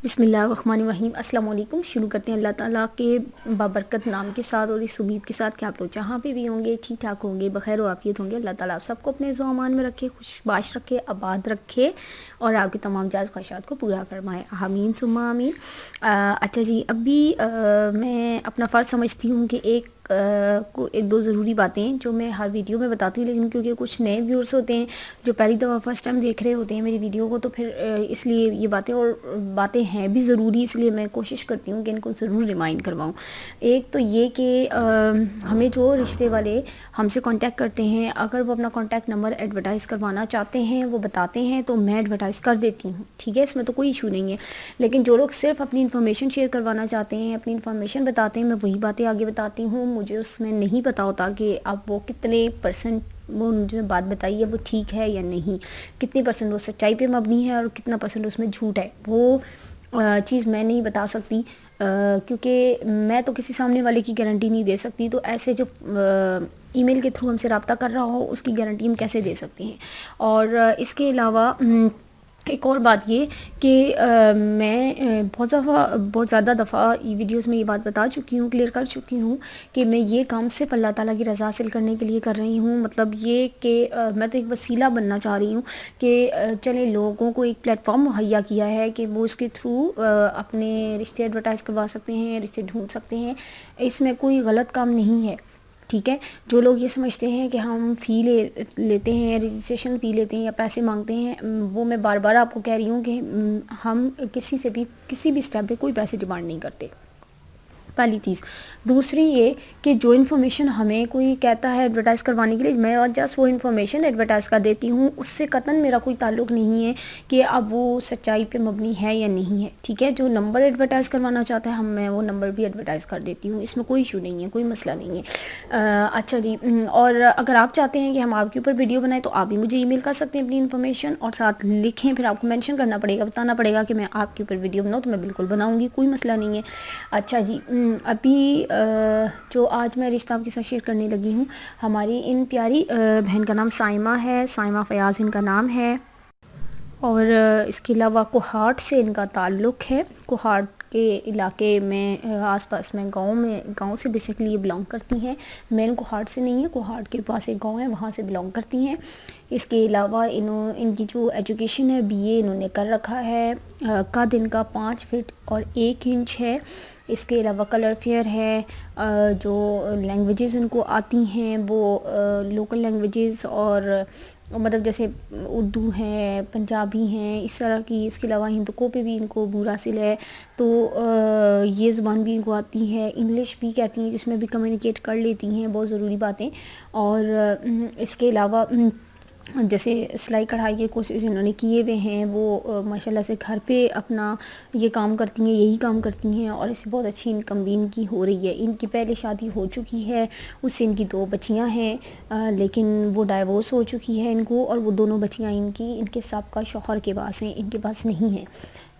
بسم اللہ الرحمن الرحیم۔ السلام علیکم۔ شروع کرتے ہیں اللہ تعالیٰ کے بابرکت نام کے ساتھ اور اس امید کے ساتھ کہ آپ لوگ جہاں پہ بھی ہوں گے ٹھیک ٹھاک ہوں گے، بخیر و عافیت ہوں گے۔ اللہ تعالیٰ آپ سب کو اپنے امان میں رکھے، خوش باش رکھے، آباد رکھے اور آپ کی تمام جائز خواہشات کو پورا فرمائے، آمین ثم آمین۔ اچھا جی، ابھی میں اپنا فرض سمجھتی ہوں کہ ایک دو ضروری باتیں جو میں ہر ویڈیو میں بتاتی ہوں، لیکن کیونکہ کچھ نئے ویورز ہوتے ہیں جو پہلی دفعہ فرسٹ ٹائم دیکھ رہے ہوتے ہیں میری ویڈیو کو، تو پھر اس لیے یہ باتیں ہیں بھی ضروری، اس لیے میں کوشش کرتی ہوں کہ ان کو ضرور ریمائنڈ کرواؤں۔ ایک تو یہ کہ ہمیں جو رشتے والے ہم سے کانٹیکٹ کرتے ہیں، اگر وہ اپنا کانٹیکٹ نمبر ایڈورٹائز کروانا چاہتے ہیں، وہ بتاتے ہیں تو میں ایڈورٹائز کر دیتی ہوں، ٹھیک ہے، اس میں تو کوئی ایشو نہیں ہے۔ لیکن جو لوگ صرف اپنی انفارمیشن شیئر کروانا چاہتے ہیں، اپنی انفارمیشن بتاتے ہیں، میں وہی باتیں آگے بتاتی ہوں۔ مجھے اس میں نہیں پتہ ہوتا کہ اب وہ کتنے پرسنٹ وہ جو بات بتائی ہے وہ ٹھیک ہے یا نہیں، کتنی پرسنٹ وہ سچائی پہ مبنی ہے اور کتنا پرسنٹ اس میں جھوٹ ہے، وہ چیز میں نہیں بتا سکتی، کیونکہ میں تو کسی سامنے والے کی گارنٹی نہیں دے سکتی۔ تو ایسے جو ای میل کے تھرو ہم سے رابطہ کر رہا ہو اس کی گارنٹی ہم کیسے دے سکتے ہیں۔ اور اس کے علاوہ ایک اور بات یہ کہ میں بہت زیادہ دفعہ ویڈیوز میں یہ بات بتا چکی ہوں، کلیئر کر چکی ہوں کہ میں یہ کام صرف اللہ تعالیٰ کی رضا حاصل کرنے کے لیے کر رہی ہوں۔ مطلب یہ کہ میں تو ایک وسیلہ بننا چاہ رہی ہوں کہ چلے لوگوں کو ایک پلیٹ فارم مہیا کیا ہے کہ وہ اس کے تھرو اپنے رشتے ایڈورٹائز کروا سکتے ہیں، رشتے ڈھونڈ سکتے ہیں، اس میں کوئی غلط کام نہیں ہے، ٹھیک ہے۔ جو لوگ یہ سمجھتے ہیں کہ ہم فی لیتے ہیں، رجسٹریشن فی لیتے ہیں یا پیسے مانگتے ہیں، وہ میں بار بار آپ کو کہہ رہی ہوں کہ ہم کسی سے بھی کسی بھی اسٹیپ پہ کوئی پیسے ڈیمانڈ نہیں کرتے، پہلی چیز۔ دوسری یہ کہ جو انفارمیشن ہمیں کوئی کہتا ہے ایڈورٹائز کروانے کے لیے، میں جسٹ وہ انفارمیشن ایڈورٹائز کر دیتی ہوں، اس سے قطعاً میرا کوئی تعلق نہیں ہے کہ اب وہ سچائی پہ مبنی ہے یا نہیں ہے، ٹھیک ہے۔ جو نمبر ایڈورٹائز کروانا چاہتا ہے میں وہ نمبر بھی ایڈورٹائز کر دیتی ہوں، اس میں کوئی ایشو نہیں ہے، کوئی مسئلہ نہیں ہے۔ اچھا جی، اور اگر آپ چاہتے ہیں کہ ہم آپ کے اوپر ویڈیو بنائیں تو آپ بھی مجھے ای میل کر سکتے ہیں اپنی انفارمیشن اور ساتھ لکھیں، پھر آپ کو مینشن کرنا پڑے گا، بتانا پڑے گا کہ میں آپ کے اوپر ویڈیو بناؤں تو میں بالکل بناؤں گی، کوئی مسئلہ نہیں ہے۔ اچھا جی، ابھی جو آج میں رشتہ آپ کے ساتھ شیئر کرنے لگی ہوں، ہماری ان پیاری بہن کا نام سائمہ ہے، سائمہ فیاض ان کا نام ہے، اور اس کے علاوہ کوہاٹ سے ان کا تعلق ہے۔ کوہاٹ کے علاقے میں آس پاس میں گاؤں سے بیسیکلی یہ بلانگ کرتی ہیں، مین کوہاٹ سے نہیں ہے، کوہاٹ کے پاس ایک گاؤں ہے وہاں سے بلانگ کرتی ہیں۔ اس کے علاوہ ان کی جو ایجوکیشن ہے BA انہوں نے کر رکھا ہے، قد ان کا 5 فٹ اور 1 انچ ہے۔ اس کے علاوہ کلر فیئر ہے، جو لینگویجز ان کو آتی ہیں وہ لوکل لینگویجز اور مطلب جیسے اردو ہیں، پنجابی ہیں، اس طرح کی۔ اس کے علاوہ ہندکوں پہ بھی ان کو عبور حاصل ہے، تو یہ زبان بھی ان کو آتی ہے، انگلش بھی کہتی ہیں، جس میں بھی کمیونیکیٹ کر لیتی ہیں بہت ضروری باتیں۔ اور اس کے علاوہ جیسے سلائی کڑھائی کے کورسز انہوں نے کیے ہوئے ہیں، وہ ماشاءاللہ سے گھر پہ اپنا یہ کام کرتی ہیں، یہی کام کرتی ہیں، اور اس سے بہت اچھی انکم بھی ان کی ہو رہی ہے۔ ان کی پہلے شادی ہو چکی ہے، اس سے ان کی 2 بچیاں ہیں، لیکن وہ ڈائیورس ہو چکی ہے ان کو، اور وہ دونوں بچیاں ان کے سابقہ شوہر کے پاس ہیں، ان کے پاس نہیں ہیں۔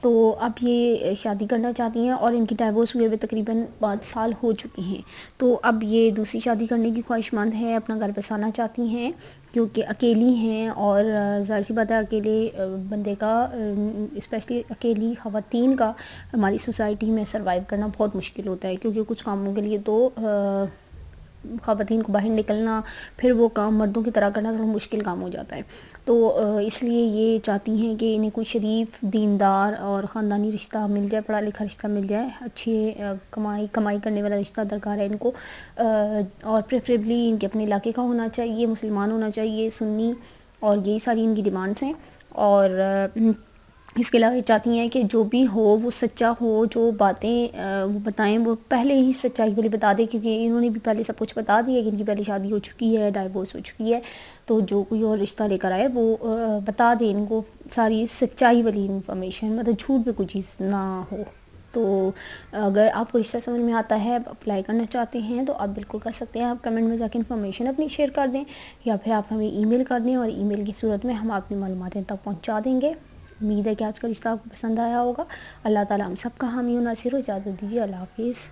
تو اب یہ شادی کرنا چاہتی ہیں اور ان کی ڈائیورس ہوئے تقریباً 5 سال ہو چکے ہیں، تو اب یہ دوسری شادی کرنے کی خواہش مند ہے، اپنا گھر بسانا چاہتی ہیں کیونکہ اکیلی ہیں، اور ظاہر سی بات ہے اکیلے بندے کا، اسپیشلی اکیلی خواتین کا ہماری سوسائٹی میں سروائیو کرنا بہت مشکل ہوتا ہے، کیونکہ کچھ کاموں کے لیے تو خواتین کو باہر نکلنا، پھر وہ کام مردوں کی طرح کرنا تھوڑا مشکل کام ہو جاتا ہے۔ تو اس لیے یہ چاہتی ہیں کہ انہیں کوئی شریف، دیندار اور خاندانی رشتہ مل جائے، پڑھا لکھا رشتہ مل جائے، اچھی کمائی کرنے والا رشتہ درکار ہے ان کو، اور پریفریبلی ان کے اپنے علاقے کا ہونا چاہیے، مسلمان ہونا چاہیے، سنی، اور یہی ساری ان کی ڈیمانڈس ہیں۔ اور اس کے علاوہ یہ چاہتی ہیں کہ جو بھی ہو وہ سچا ہو، جو باتیں وہ بتائیں وہ پہلے ہی سچائی والی بتا دیں، کیونکہ انہوں نے بھی پہلے سب کچھ بتا دیا کہ ان کی پہلے شادی ہو چکی ہے، ڈائیورس ہو چکی ہے، تو جو کوئی اور رشتہ لے کر آئے وہ بتا دیں ان کو ساری سچائی والی انفارمیشن، مطلب جھوٹ پہ کوئی چیز نہ ہو۔ تو اگر آپ کو رشتہ سمجھ میں آتا ہے، اپلائی کرنا چاہتے ہیں تو آپ بالکل کر سکتے ہیں، آپ کمنٹ میں جا کے انفارمیشن اپنی شیئر کر دیں، یا پھر آپ ہمیں ای میل کر دیں، اور ای میل کی صورت میں ہم اپنی معلومات تک پہنچا دیں گے۔ امید ہے کہ آج کا رشتہ آپ کو پسند آیا ہوگا۔ اللہ تعالیٰ ہم سب کا حامی و ناصر ہو۔ اجازت دیجیے، اللہ حافظ۔